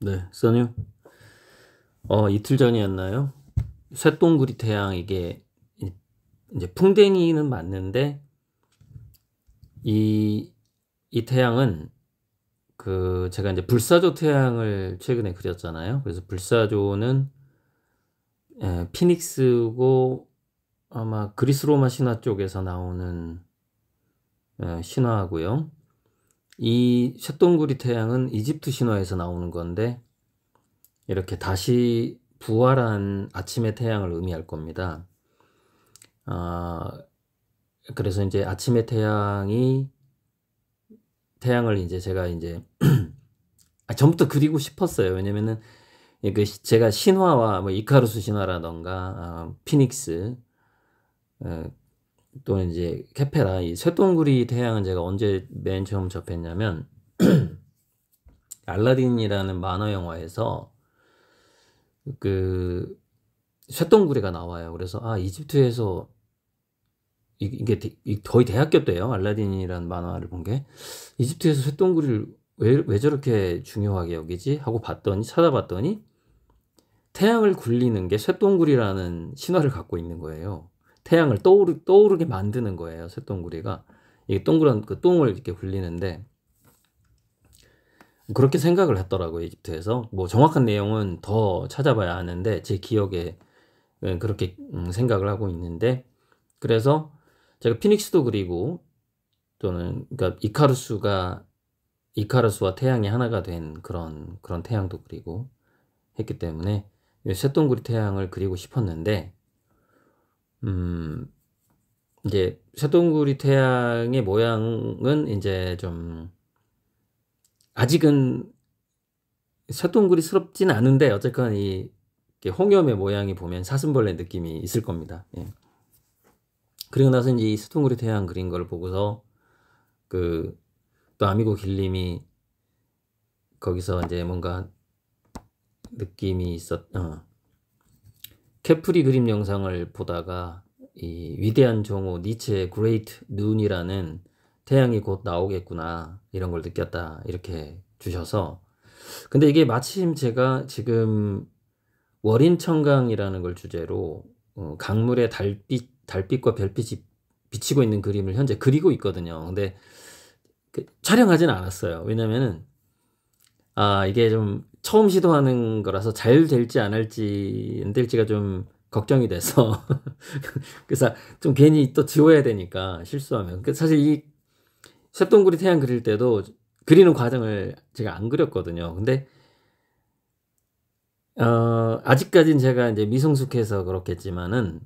네, 써님. 이틀 전이었나요? 쇳동그리 태양 이게 이제 풍뎅이는 맞는데 이, 이 태양은 제가 이제 불사조 태양을 최근에 그렸잖아요. 그래서 불사조는 피닉스고 아마 그리스 로마 신화 쪽에서 나오는 신화고요. 이 쇳동그리 태양은 이집트 신화에서 나오는 건데 이렇게 다시 부활한 아침의 태양을 의미할 겁니다. 그래서 이제 아침의 태양을 이제 제가 이제 전부터 그리고 싶었어요. 왜냐면은 제가 신화와 뭐 이카루스 신화라던가 피닉스 또는 이제 케페라 이 쇳동그리 태양은 제가 언제 맨 처음 접했냐면 알라딘이라는 만화 영화에서 그 쇳동그리가 나와요. 그래서 이집트에서 이게 거의 대학교 때요. 알라딘이라는 만화를 본 게 이집트에서 쇳동그리를 왜 저렇게 중요하게 여기지? 하고 찾아봤더니 태양을 굴리는 게 쇳동그리라는 신화를 갖고 있는 거예요. 태양을 떠오르게 만드는 거예요. 쇳동그리가 이게 동그란 그 똥을 이렇게 굴리는데 그렇게 생각을 했더라고요. 이집트에서 뭐 정확한 내용은 더 찾아봐야 아는데 제 기억에 그렇게 생각을 하고 있는데 그래서 제가 피닉스도 그리고 또는 그러니까 이카루스와 태양이 하나가 된 그런 태양도 그리고 했기 때문에 쇳동그리 태양을 그리고 싶었는데 이제 쇳동그리 태양의 모양은 이제 좀 아직은 쇳동그리스럽진 않은데 어쨌건 홍염의 모양이 보면 사슴벌레 느낌이 있을 겁니다. 예. 그리고 나서 이제 이 쇳동그리 태양 그린 걸 보고서 또 아미고 길님이 거기서 이제 뭔가 느낌이 케프리 그림 영상을 보다가 이 위대한 종호 니체의 Great Noon이라는 태양이 곧 나오겠구나 이런 걸 느꼈다 이렇게 주셔서 근데 이게 마침 제가 지금 월인청강이라는 걸 주제로 강물에 달빛과 별빛이 비치고 있는 그림을 현재 그리고 있거든요. 근데 촬영하진 않았어요. 왜냐면은 이게 좀 처음 시도하는 거라서 잘 될지 안 될지가 좀 걱정이 돼서 그래서 좀 괜히 또 지워야 되니까 실수하면 사실 이 쇳동그리 태양 그릴 때도 그리는 과정을 제가 안 그렸거든요. 근데 아직까진 제가 이제 미성숙해서 그렇겠지만은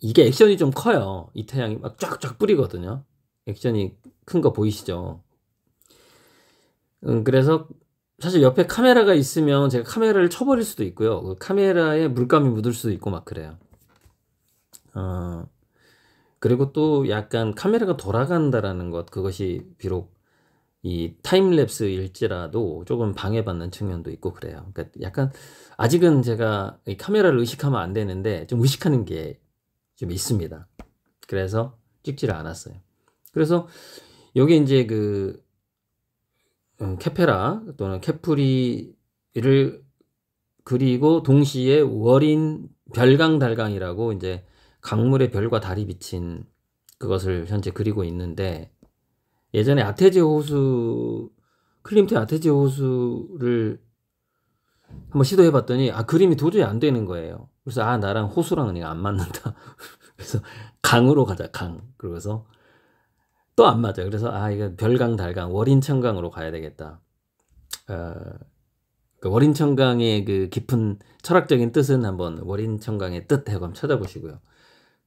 이게 액션이 좀 커요. 이 태양이 막 쫙쫙 뿌리거든요. 액션이 큰 거 보이시죠? 그래서 사실 옆에 카메라가 있으면 제가 카메라를 쳐버릴 수도 있고요. 그 카메라에 물감이 묻을 수도 있고 막 그래요. 그리고 또 약간 카메라가 돌아간다라는 것, 그것이 비록 이 타임랩스일지라도 조금 방해받는 측면도 있고 그래요. 그러니까 약간 아직은 제가 이 카메라를 의식하면 안 되는데 좀 의식하는 게 좀 있습니다. 그래서 찍지를 않았어요. 그래서 요게 이제 케페라 또는 케프리를 그리고 동시에 월인 별강달강이라고 이제 강물에 별과 달이 비친 그것을 현재 그리고 있는데 예전에 클림트 아테제 호수를 한번 시도해봤더니 그림이 도저히 안 되는 거예요. 그래서 나랑 호수랑은 이거 안 맞는다. 그래서 강으로 가자 강. 그러고서 또 안 맞아요. 그래서 이거 별강 달강 월인천강으로 가야 되겠다. 월인천강의 그 깊은 철학적인 뜻은 한번 월인천강의 뜻 해고 한번 찾아보시고요.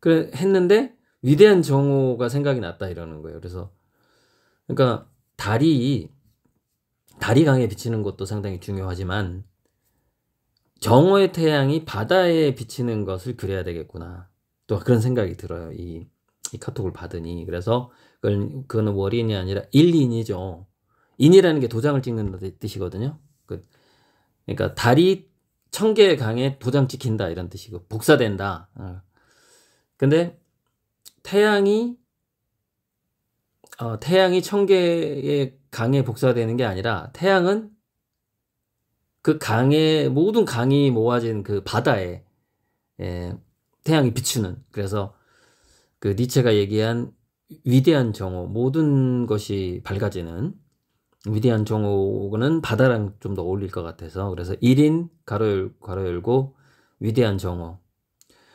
그래 했는데 위대한 정오가 생각이 났다 이러는 거예요. 그래서 그러니까 달이 강에 비치는 것도 상당히 중요하지만 정오의 태양이 바다에 비치는 것을 그려야 되겠구나. 또 그런 생각이 들어요. 이 카톡을 받으니. 그래서 그거는 월인이 아니라 일인이죠. 인이라는 게 도장을 찍는 뜻이거든요. 그러니까 달이 1000개의 강에 도장 찍힌다 이런 뜻이고 복사된다. 근데 태양이 1000개의 강에 복사되는 게 아니라 태양은 그 강에 모든 강이 모아진 그 바다에 태양이 비추는, 그래서 그 니체가 얘기한 위대한 정오, 모든 것이 밝아지는 위대한 정오는 바다랑 좀 더 어울릴 것 같아서, 그래서 1인 가로 열고 위대한 정오.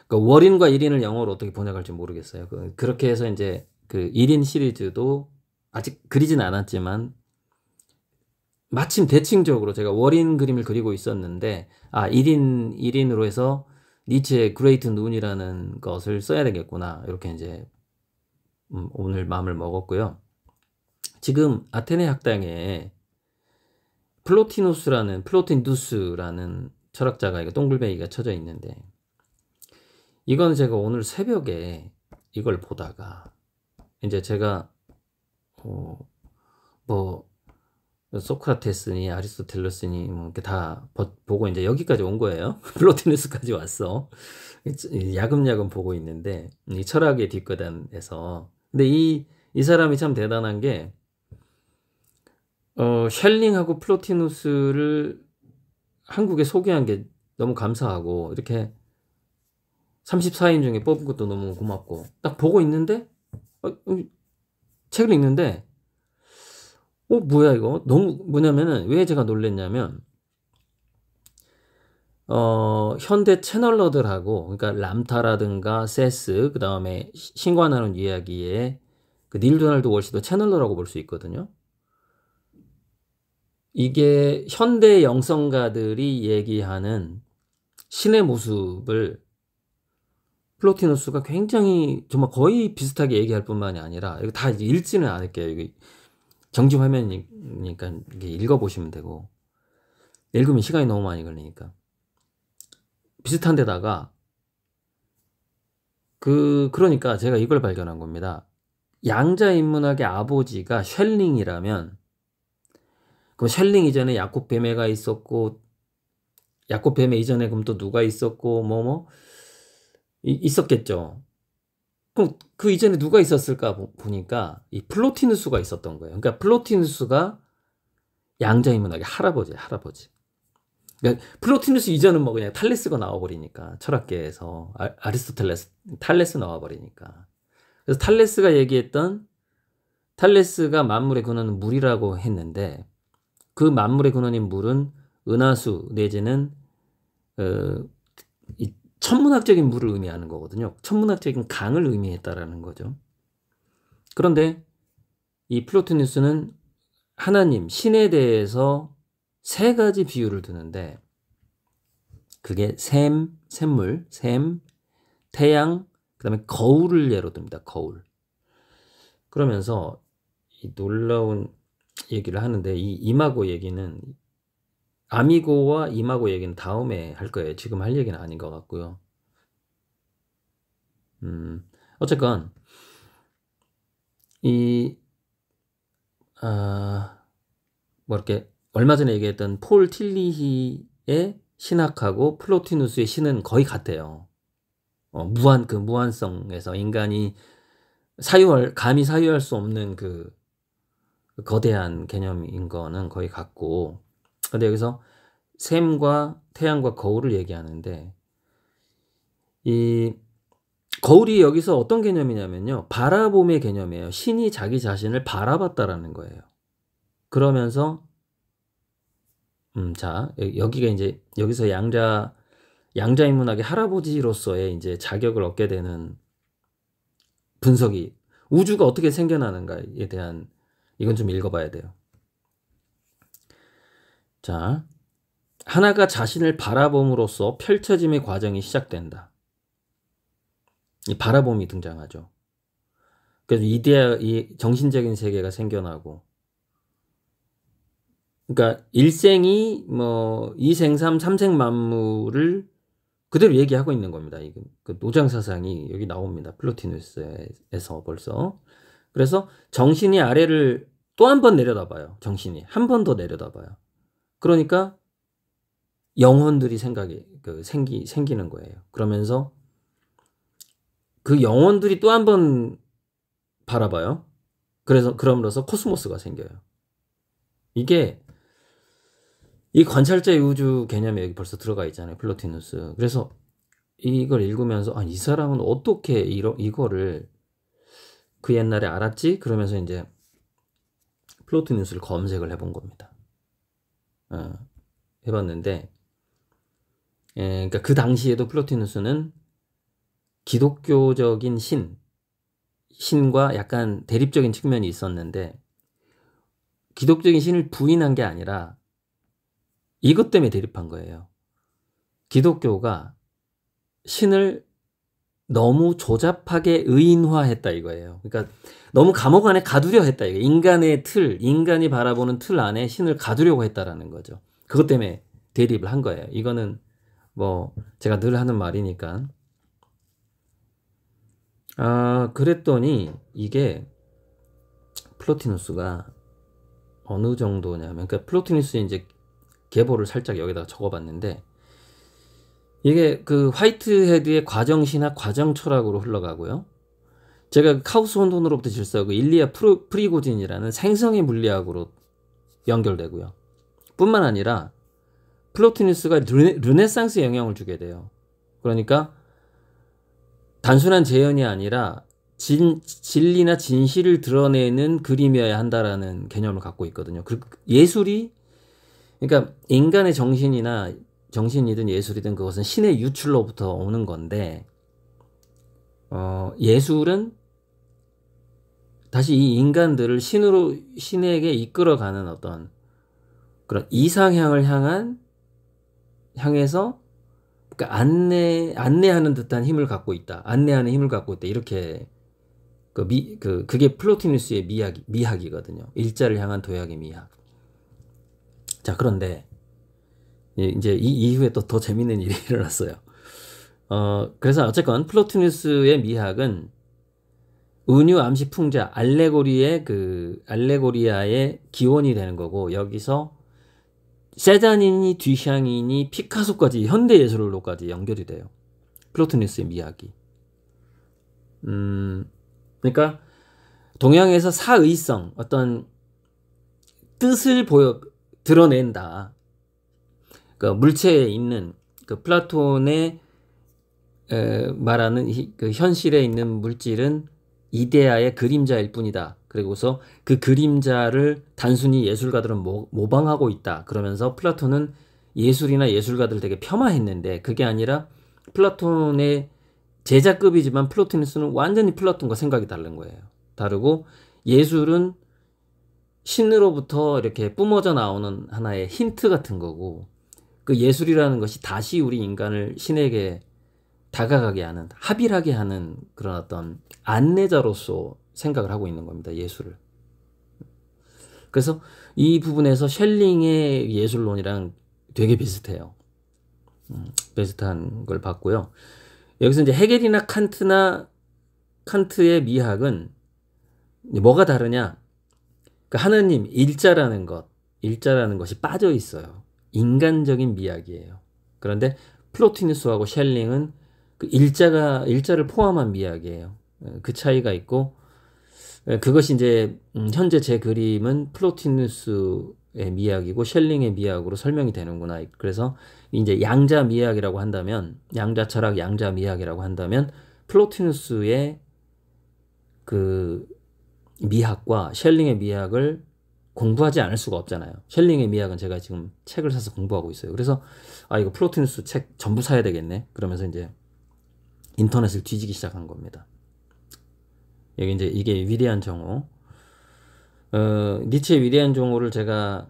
그러니까 월인과 1인을 영어로 어떻게 번역할지 모르겠어요. 그렇게 해서 이제 그 1인 시리즈도 아직 그리진 않았지만 마침 대칭적으로 제가 월인 그림을 그리고 있었는데 1인으로 해서 니체의 그레이트 눈이라는 것을 써야 되겠구나, 이렇게 이제 오늘 마음을 먹었고요. 지금 아테네 학당에 플로티누스라는 철학자가, 이거 동글뱅이가 쳐져 있는데, 이거는 제가 오늘 새벽에 이걸 보다가 이제 제가 뭐 소크라테스니 아리스토텔레스니 뭐 이렇게 다 보고 이제 여기까지 온 거예요. 플로티누스까지 왔어. 야금야금 보고 있는데, 이 철학의 뒷거단에서. 근데 이 사람이 참 대단한 게 셸링하고 플로티누스를 한국에 소개한 게 너무 감사하고, 이렇게 34인 중에 뽑은 것도 너무 고맙고, 딱 보고 있는데 책을 읽는데 뭐야 이거, 너무 뭐냐면은, 왜 제가 놀랬냐면 현대 채널러들하고, 그러니까 람타라든가 세스, 그 다음에 신과 나눈 이야기에 그 닐 도널드 월시도 채널러라고 볼 수 있거든요. 이게 현대 영성가들이 얘기하는 신의 모습을 플로티누스가 굉장히 정말 거의 비슷하게 얘기할 뿐만이 아니라, 이거 다 읽지는 않을게요. 이게 정지 화면이니까 이게 읽어보시면 되고, 읽으면 시간이 너무 많이 걸리니까. 비슷한 데다가 그러니까 제가 이걸 발견한 겁니다. 양자인문학의 아버지가 셸링이라면, 그 셸링 이전에 야곱 베메가 있었고, 야곱 베메 이전에 그럼 또 누가 있었고 있었겠죠. 그럼 그 이전에 누가 있었을까 보니까 이 플로티누스가 있었던 거예요. 그러니까 플로티누스가 양자인문학의 할아버지. 그러니까 플로티누스 이전은 뭐 그냥 탈레스가 나와버리니까, 철학계에서 아리스토텔레스, 탈레스 나와버리니까. 그래서 탈레스가 만물의 근원은 물이라고 했는데, 그 만물의 근원인 물은 은하수 내지는 이 천문학적인 물을 의미하는 거거든요. 천문학적인 강을 의미했다라는 거죠. 그런데 이 플로티누스는 하나님, 신에 대해서 3가지 비유를 두는데, 그게 샘물, 태양, 그 다음에 거울을 예로 듭니다. 거울. 그러면서 이 놀라운 얘기를 하는데, 이 이마고 얘기는, 아미고와 이마고 얘기는 다음에 할 거예요. 지금 할 얘기는 아닌 것 같고요. 어쨌건 이렇게 얼마 전에 얘기했던 폴 틸리히의 신학하고 플로티누스의 신은 거의 같아요. 무한성에서 인간이 감히 사유할 수 없는 그 거대한 개념인 거는 거의 같고, 근데 여기서 샘과 태양과 거울을 얘기하는데, 이 거울이 여기서 어떤 개념이냐면요, 바라봄의 개념이에요. 신이 자기 자신을 바라봤다라는 거예요. 그러면서 자, 여기가 이제 여기서 양자인문학의 할아버지로서의 이제 자격을 얻게 되는 분석이, 우주가 어떻게 생겨나는가에 대한, 이건 좀 읽어봐야 돼요. 자, 하나가 자신을 바라봄으로써 펼쳐짐의 과정이 시작된다. 이 바라봄이 등장하죠. 그래서 이 정신적인 세계가 생겨나고, 그러니까 일생이 이생 삼생 만물을 그대로 얘기하고 있는 겁니다. 그 노장 사상이 여기 나옵니다. 플로티누스에서 벌써. 그래서 정신이 아래를 또 한 번 내려다봐요. 정신이 한 번 더 내려다봐요. 그러니까 영혼들이 생기는 거예요. 그러면서 그 영혼들이 또 한 번 바라봐요. 그럼으로써 코스모스가 생겨요. 이게 이 관찰자의 우주 개념이 여기 벌써 들어가 있잖아요. 플로티누스. 그래서 이걸 읽으면서 이 사람은 어떻게 이거를 그 옛날에 알았지? 그러면서 이제 플로티누스를 검색을 해본 겁니다. 해봤는데, 그러니까 그 당시에도 플로티누스는 기독교적인 신과 약간 대립적인 측면이 있었는데, 기독적인 신을 부인한 게 아니라 이것 때문에 대립한 거예요. 기독교가 신을 너무 조잡하게 의인화했다 이거예요. 그러니까 너무 감옥 안에 가두려 했다 이거. 인간의 틀, 인간이 바라보는 틀 안에 신을 가두려고 했다라는 거죠. 그것 때문에 대립을 한 거예요. 이거는 뭐 제가 늘 하는 말이니까. 그랬더니 이게 플로티누스가 어느 정도냐면, 그러니까 플로티누스 이제 계보를 살짝 여기다가 적어봤는데, 이게 그 화이트헤드의 과정신학, 과정철학으로 흘러가고요. 제가 카우스 혼돈으로부터 질서, 그 일리아 프리고진이라는 생성의 물리학으로 연결되고요. 뿐만 아니라 플로티누스가 르네상스에 영향을 주게 돼요. 그러니까 단순한 재현이 아니라 진리나 진실을 드러내는 그림이어야 한다라는 개념을 갖고 있거든요. 예술이, 그러니까 인간의 정신이든 예술이든 그것은 신의 유출로부터 오는 건데, 예술은 다시 이 인간들을 신에게 이끌어가는 어떤 그런 이상향을 향해서, 그러니까 안내하는 듯한 힘을 갖고 있다. 안내하는 힘을 갖고 있다. 이렇게 그게 플로티누스의 미학이거든요. 일자를 향한 도약의 미학. 자, 그런데 이제 이 이후에 또 더 재밌는 일이 일어났어요. 그래서 어쨌건 플로티누스의 미학은 은유, 암시, 풍자, 알레고리아의 기원이 되는 거고, 여기서 세잔이니 뒤샹이니 피카소까지 현대 예술로까지 연결이 돼요. 플로티누스의 미학이. 그러니까 동양에서 사의성, 어떤 뜻을 드러낸다. 그 물체에 있는 그 플라톤의 말하는 그 현실에 있는 물질은 이데아의 그림자일 뿐이다. 그리고서 그 그림자를 단순히 예술가들은 모방하고 있다. 그러면서 플라톤은 예술이나 예술가들을 되게 폄하했는데, 그게 아니라 플라톤의 제자급이지만 플로티누스는 완전히 플라톤과 생각이 다른 거예요. 다르고, 예술은 신으로부터 이렇게 뿜어져 나오는 하나의 힌트 같은 거고, 그 예술이라는 것이 다시 우리 인간을 신에게 다가가게 하는, 합일하게 하는 그런 어떤 안내자로서 생각을 하고 있는 겁니다. 예술을. 그래서 이 부분에서 셸링의 예술론이랑 되게 비슷해요. 비슷한 걸 봤고요. 여기서 이제 헤겔이나 칸트의 미학은 뭐가 다르냐? 그 하느님, 일자라는 것이 빠져 있어요. 인간적인 미학이에요. 그런데 플로티누스하고 셸링은 그 일자를 포함한 미학이에요. 그 차이가 있고, 그것이 이제 현재 제 그림은 플로티누스의 미학이고 셸링의 미학으로 설명이 되는구나. 그래서 이제 양자 미학이라고 한다면, 양자 철학, 양자 미학이라고 한다면 플로티누스의 그 미학과 셸링의 미학을 공부하지 않을 수가 없잖아요. 셸링의 미학은 제가 지금 책을 사서 공부하고 있어요. 그래서 이거 플로티누스 책 전부 사야 되겠네. 그러면서 이제 인터넷을 뒤지기 시작한 겁니다. 여기 이제 이게 위대한 정오. 니체의 위대한 정오를 제가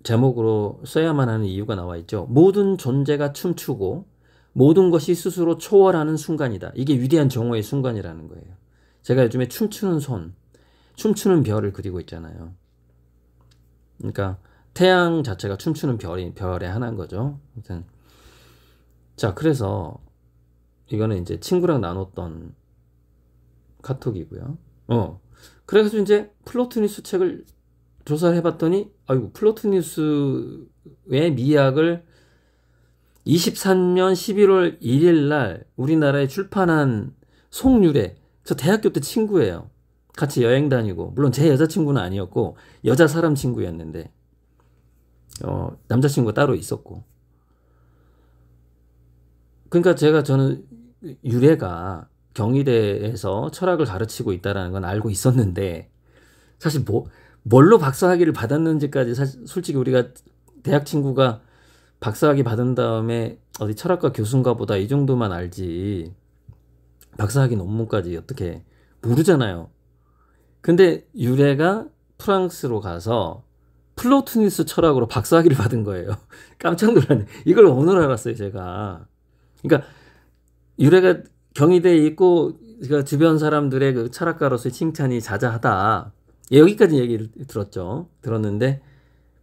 제목으로 써야만 하는 이유가 나와 있죠. 모든 존재가 춤추고 모든 것이 스스로 초월하는 순간이다. 이게 위대한 정오의 순간이라는 거예요. 제가 요즘에 춤추는 손, 춤추는 별을 그리고 있잖아요. 그러니까 태양 자체가 춤추는 별의 하나인 거죠. 아무튼 자, 그래서 이거는 이제 친구랑 나눴던 카톡이고요. 그래서 이제 플로티누스 책을 조사를 해봤더니, 플로티누스의 미학을 23년 11월 1일 날 우리나라에 출판한 송유래, 저 대학교 때 친구예요. 같이 여행 다니고, 물론 제 여자친구는 아니었고 여자 사람 친구였는데, 남자친구가 따로 있었고. 그러니까 저는 유래가 경희대에서 철학을 가르치고 있다는 건 알고 있었는데, 사실 뭘로 박사학위를 받았는지까지 사실 솔직히 우리가 대학 친구가 박사학위 받은 다음에 어디 철학과 교수인가 보다 이 정도만 알지, 박사학위 논문까지 어떻게 모르잖아요. 근데 유래가 프랑스로 가서 플로트니스 철학으로 박사학위를 받은 거예요. 깜짝 놀랐네. 이걸 오늘 알았어요, 제가. 그러니까 유래가 경희대에 있고, 그러니까 주변 사람들의 그 철학가로서의 칭찬이 자자하다. 여기까지 얘기를 들었는데,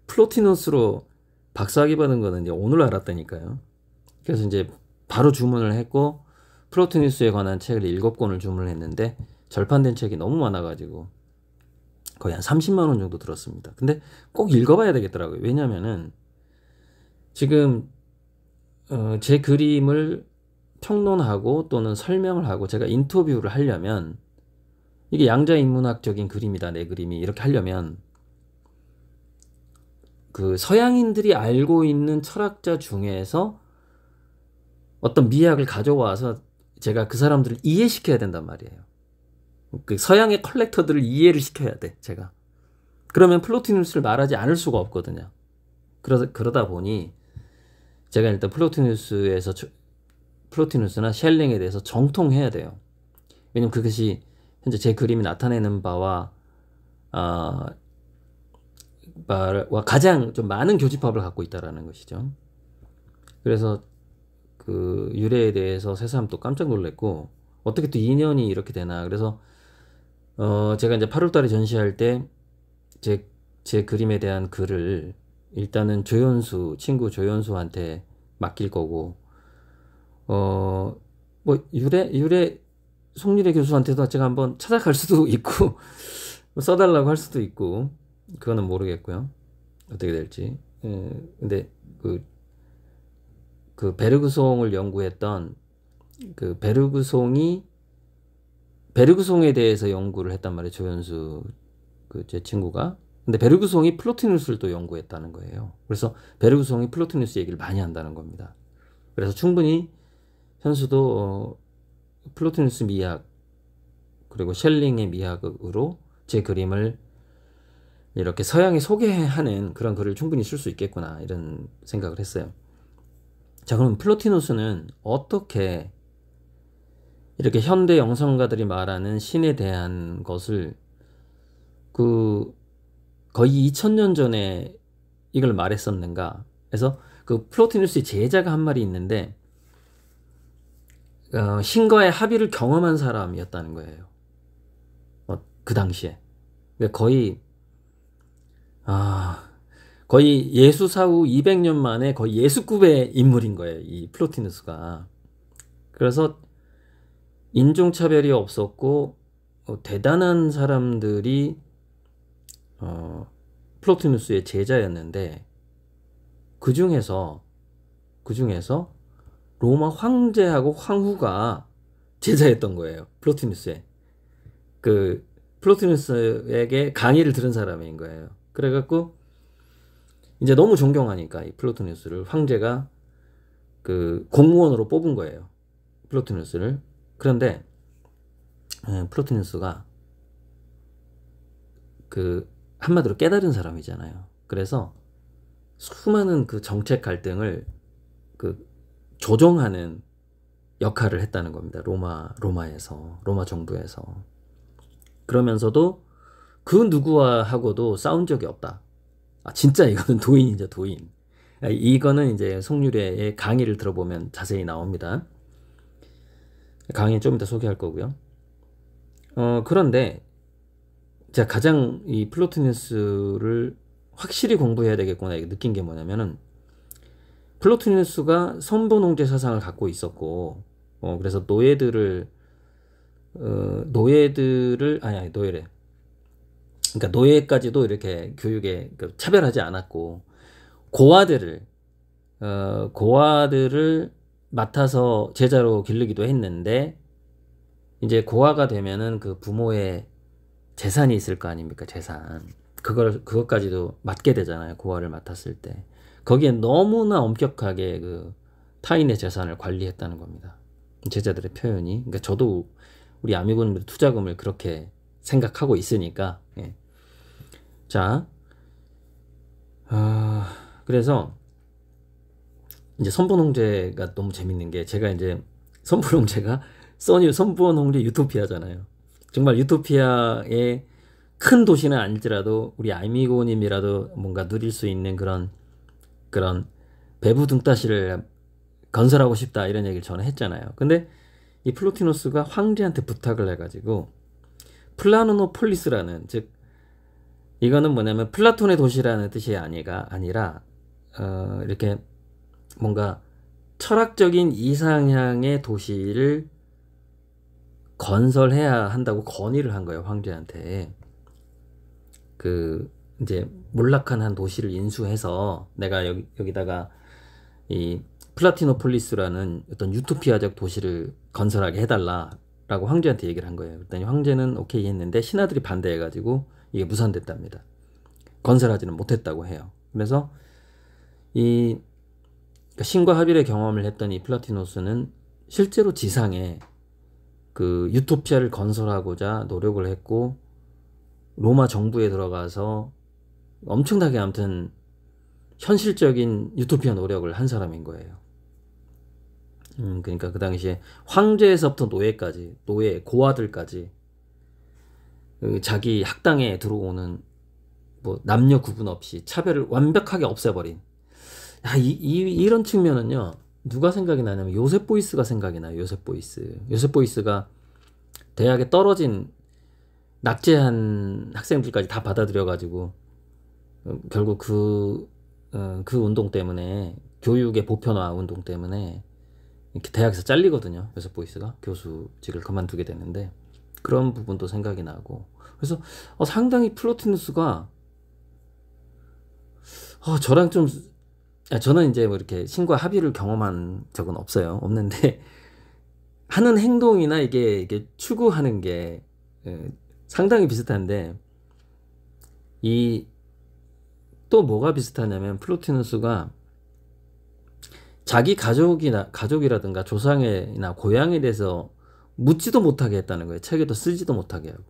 플로티누스로 박사학위 받은 거는 이제 오늘 알았다니까요. 그래서 이제 바로 주문을 했고, 플로티누스에 관한 책을 7권을 주문을 했는데, 절판된 책이 너무 많아가지고 거의 한 30만 원 정도 들었습니다. 근데 꼭 읽어봐야 되겠더라고요. 왜냐면은 지금 제 그림을 평론하고 또는 설명을 하고 제가 인터뷰를 하려면, 이게 양자인문학적인 그림이다, 내 그림이, 이렇게 하려면 그 서양인들이 알고 있는 철학자 중에서 어떤 미학을 가져와서 제가 그 사람들을 이해시켜야 된단 말이에요. 그 서양의 컬렉터들을 이해를 시켜야 돼, 제가. 그러면 플로티누스를 말하지 않을 수가 없거든요. 그러다 보니 제가 일단 플로티누스나 셸링에 대해서 정통해야 돼요. 왜냐면 그것이 현재 제 그림이 나타내는 바와 가장 좀 많은 교집합을 갖고 있다라는 것이죠. 그래서 그 유래에 대해서 새삼 또 깜짝 놀랐고, 어떻게 또 인연이 이렇게 되나. 그래서 제가 이제 8월달에 전시할 때 제 그림에 대한 글을 일단은 친구 조연수한테 맡길 거고, 송유래 교수한테도 제가 한번 찾아갈 수도 있고, 써달라고 할 수도 있고, 그거는 모르겠고요. 어떻게 될지. 근데 그 베르그송을 연구했던 그 베르그송에 대해서 연구를 했단 말이에요, 조연수 제 친구가. 근데 베르그송이 플로티누스를 또 연구했다는 거예요. 그래서 베르그송이 플로티누스 얘기를 많이 한다는 겁니다. 그래서 충분히 현수도 플로티누스 미학 그리고 셸링의 미학으로 제 그림을 이렇게 서양에 소개하는 그런 글을 충분히 쓸 수 있겠구나, 이런 생각을 했어요. 자, 그럼 플로티누스는 어떻게 이렇게 현대 영성가들이 말하는 신에 대한 것을 거의 2000년 전에 이걸 말했었는가. 그래서 그 플로티누스의 제자가 한 말이 있는데, 신과의 합의를 경험한 사람이었다는 거예요. 그 당시에. 그러니까 거의 예수 사후 200년 만에 거의 예수급의 인물인 거예요, 이 플로티누스가. 그래서 인종차별이 없었고, 대단한 사람들이 플로티누스의 제자였는데, 그 중에서 로마 황제하고 황후가 제자였던 거예요, 플로티누스의. 플로티누스에게 강의를 들은 사람인 거예요. 그래갖고 이제 너무 존경하니까 이 플로티누스를 황제가 공무원으로 뽑은 거예요, 플로티누스를. 그런데 플로티누스가 한마디로 깨달은 사람이잖아요. 그래서 수많은 그 정책 갈등을 조정하는 역할을 했다는 겁니다, 로마에서, 로마 정부에서. 그러면서도 그 누구하고도 싸운 적이 없다. 진짜 이거는 도인이죠, 도인. 이거는 이제 송유래의 강의를 들어보면 자세히 나옵니다. 강의 좀 이따 소개할 거고요. 그런데 제가 가장 이 플로티누스를 확실히 공부해야 되겠구나 이렇게 느낀 게 뭐냐면은, 플로티누스가 선보농제 사상을 갖고 있었고, 그래서 노예를 그러니까 노예까지도 이렇게 교육에 차별하지 않았고, 고아들을 맡아서 제자로 기르기도 했는데, 이제 고아가 되면은 그 부모의 재산이 있을 거 아닙니까, 재산. 그것까지도 맡게 되잖아요. 고아를 맡았을 때. 거기에 너무나 엄격하게 그 타인의 재산을 관리했다는 겁니다. 제자들의 표현이. 그러니까 저도 우리 아미고님들 투자금을 그렇게 생각하고 있으니까. 예. 자, 그래서 이제 선본홍제가 너무 재밌는 게, 제가 이제 선본홍제가 선본홍제 유토피아잖아요. 정말 유토피아의 큰 도시는 아닐지라도 우리 아미고님이라도 뭔가 누릴 수 있는 그런 배부 둥따시를 건설하고 싶다, 이런 얘기를 저는 했잖아요. 근데 이 플로티노스가 황제한테 부탁을 해가지고 플라노노폴리스라는, 즉 이거는 뭐냐면 플라톤의 도시라는 뜻이 아니라 이렇게 뭔가 철학적인 이상향의 도시를 건설해야 한다고 건의를 한 거예요, 황제한테. 그 이제 몰락한 한 도시를 인수해서 내가 여기다가 이 플라티노폴리스라는 어떤 유토피아적 도시를 건설하게 해달라라고 황제한테 얘기를 한 거예요. 그랬더니 황제는 오케이 했는데 신하들이 반대해가지고 이게 무산됐답니다. 건설하지는 못했다고 해요. 그래서 이 신과 합일의 경험을 했던 이 플라티노스는 실제로 지상에 그 유토피아를 건설하고자 노력을 했고, 로마 정부에 들어가서 엄청나게 아무튼 현실적인 유토피아 노력을 한 사람인 거예요. 그러니까 그 당시에 황제에서부터 노예까지, 고아들까지 자기 학당에 들어오는 뭐 남녀 구분 없이 차별을 완벽하게 없애버린. 이런 측면은요, 누가 생각이 나냐면 요셉 보이스가 생각이 나요. 요셉 보이스가 대학에 떨어진 낙제한 학생들까지 다 받아들여가지고 결국 그 운동 때문에, 교육의 보편화 운동 때문에 이렇게 대학에서 잘리거든요. 요셉 보이스가 교수직을 그만두게 되는데, 그런 부분도 생각이 나고. 그래서 상당히 플로티누스가 저랑 좀, 저는 이제 뭐 이렇게 신과 합의를 경험한 적은 없는데 하는 행동이나 이게 추구하는 게 상당히 비슷한데, 또 뭐가 비슷하냐면 플로티누스가 자기 가족이라든가 조상이나 고향에 대해서 묻지도 못하게 했다는 거예요. 책에도 쓰지도 못하게 하고.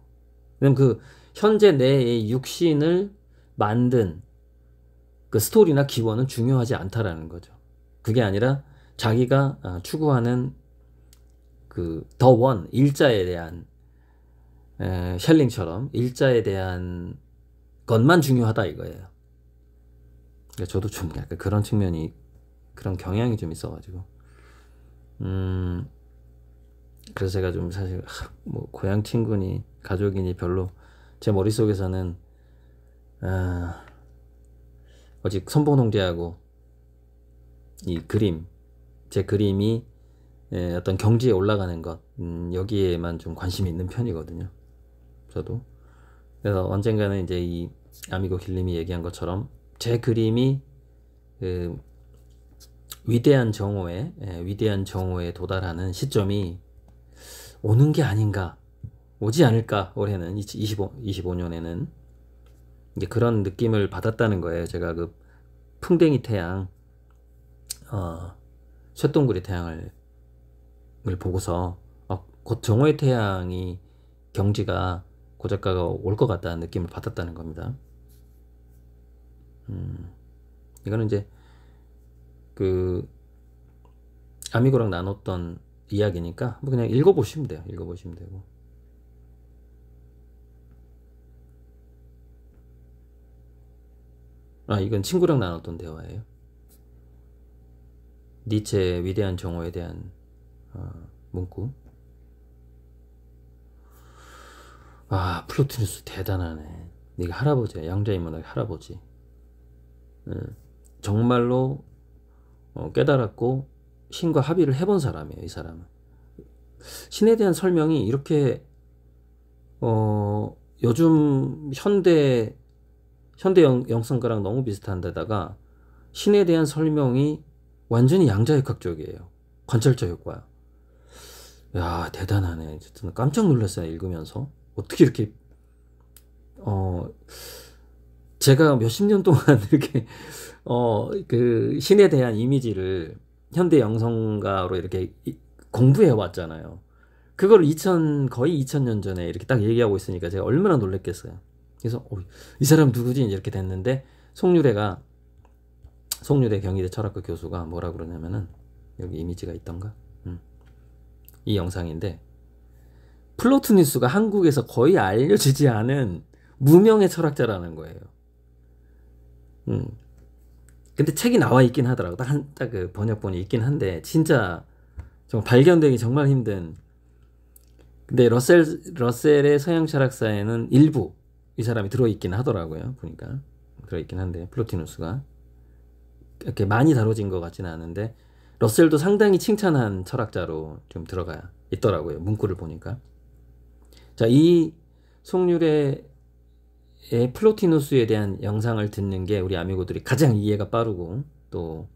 왜냐면 그 현재 내의 육신을 만든 그 스토리나 기원은 중요하지 않다라는 거죠. 그게 아니라 자기가 추구하는 그 더 원, 일자에 대한, 셸링처럼 일자에 대한 것만 중요하다 이거예요. 그러니까 저도 좀 약간 그런 측면이, 그런 경향이 좀 있어가지고, 그래서 제가 좀 사실 뭐 고향 친구니 가족이니 별로 제 머릿속에서는 오직 선봉홍제하고 이 제 그림이 어떤 경지에 올라가는 것, 여기에만 좀 관심이 있는 편이거든요. 저도. 그래서 언젠가는 이제 이 아미고 길림이 얘기한 것처럼 제 그림이 그 위대한 정오에 도달하는 시점이 오는 게 아닌가, 오지 않을까, 올해는 25년에는 이제 그런 느낌을 받았다는 거예요. 제가 그 풍뎅이 태양, 쇳동그리 태양을 보고서 곧 정오의 태양이, 경지가, 고작가가 올 것 같다는 느낌을 받았다는 겁니다. 이거는 이제 그 아미고랑 나눴던 이야기니까 뭐 그냥 읽어보시면 돼요. 읽어보시면 되고. 이건 친구랑 나눴던 대화예요. 니체의 위대한 정오에 대한 문구. 플로티누스 대단하네. 네가 할아버지야. 양자인문학의 할아버지. 정말로 깨달았고 신과 합의를 해본 사람이에요. 이 사람은. 신에 대한 설명이 이렇게 요즘 현대 영성가랑 너무 비슷한 데다가 신에 대한 설명이 완전히 양자역학적이에요. 관찰자 효과야. 야, 대단하네. 저는 깜짝 놀랐어요. 읽으면서. 어떻게 이렇게 제가 몇십 년 동안 이렇게 그 신에 대한 이미지를 현대 영성가로 이렇게 공부해 왔잖아요. 그걸 거의 2000년 전에 이렇게 딱 얘기하고 있으니까 제가 얼마나 놀랬겠어요. 그래서 이 사람 누구지? 이렇게 됐는데 송유래 경희대 철학과 교수가 뭐라 그러냐면은, 여기 이미지가 있던가? 이 영상인데, 플로토니우스가 한국에서 거의 알려지지 않은 무명의 철학자라는 거예요. 근데 책이 나와 있긴 하더라고. 딱 그 번역본이 있긴 한데, 진짜 정말 발견되기 정말 힘든. 근데 러셀의 서양 철학사에는 일부 이 사람이 들어있긴 하더라고요. 보니까 들어있긴 한데, 플로티누스가 이렇게 많이 다뤄진 것 같지는 않은데, 러셀도 상당히 칭찬한 철학자로 좀 들어가 있더라고요. 문구를 보니까. 자, 이 송유래의 플로티누스에 대한 영상을 듣는 게 우리 아미고들이 가장 이해가 빠르고, 또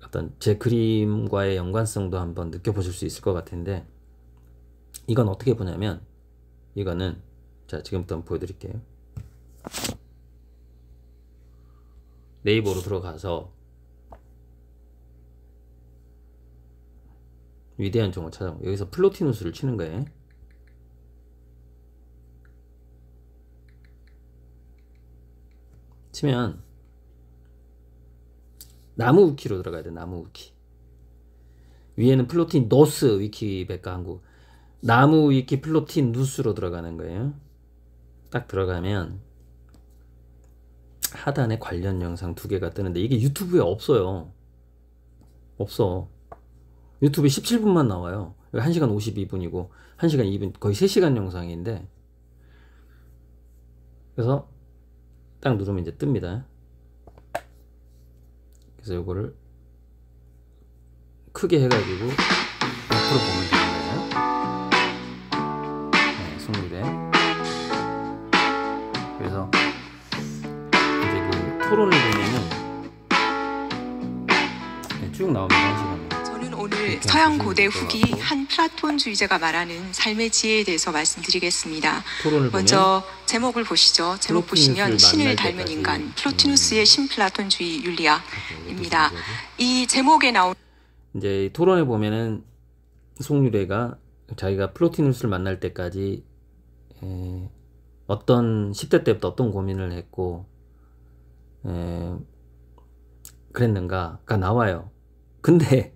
어떤 제 그림과의 연관성도 한번 느껴보실 수 있을 것 같은데, 이건 어떻게 보냐면, 이거는 자, 지금부터 한번 보여드릴게요. 네이버로 들어가서 위대한 종을 찾아보고, 여기서 플로티누스를 치는 거예요. 치면 나무 위키로 들어가야 돼. 나무 위키. 위에는 플로티노스 위키백과 한국, 나무 위키 플로티누스로 들어가는 거예요. 딱 들어가면 하단에 관련 영상 2개가 뜨는데, 이게 유튜브에 없어요. 없어. 유튜브에 17분만 나와요. 1시간 52분이고 1시간 2분, 거의 3시간 영상인데, 그래서 딱 누르면 이제 뜹니다. 그래서 요거를 크게 해가지고 앞으로 보면 되는 거예요. 네, 송유래. 그래서 이제 그 토론을 보면은 쭉 나옵니다. 1시간. 저는 오늘 서양 고대 후기 한 플라톤주의자가 말하는 삶의 지혜에 대해서 말씀드리겠습니다. 먼저 제목을 보시죠. 제목 보시면 신을 닮은 인간, 플로티누스의 신플라톤주의 윤리학입니다. 이 제목에 나온 이제 토론에 보면은 송유래가 자기가 플로티누스를 만날 때까지 어떤 10대 때부터 어떤 고민을 했고 그랬는가가 나와요. 근데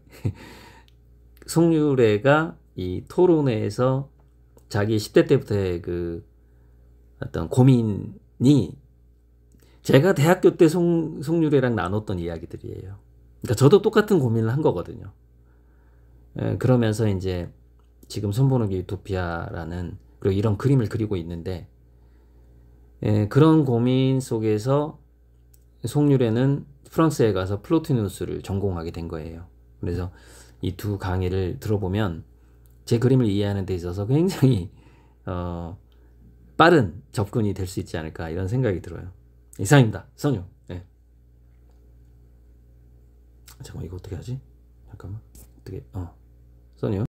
송유래가 이 토론회에서 자기 10대 때부터의 그 어떤 고민이 제가 대학교 때 송유래랑 나눴던 이야기들이에요. 그러니까 저도 똑같은 고민을 한 거거든요. 그러면서 이제 지금 손보는 게 유토피아라는, 그리고 이런 그림을 그리고 있는데, 그런 고민 속에서 송유래는 프랑스에 가서 플로티누스를 전공하게 된 거예요. 그래서 이 2 강의를 들어보면 제 그림을 이해하는 데 있어서 굉장히 빠른 접근이 될 수 있지 않을까, 이런 생각이 들어요. 이상입니다. 선유. 네. 잠깐만, 이거 어떻게 하지? 잠깐만. 어떻게, 선유.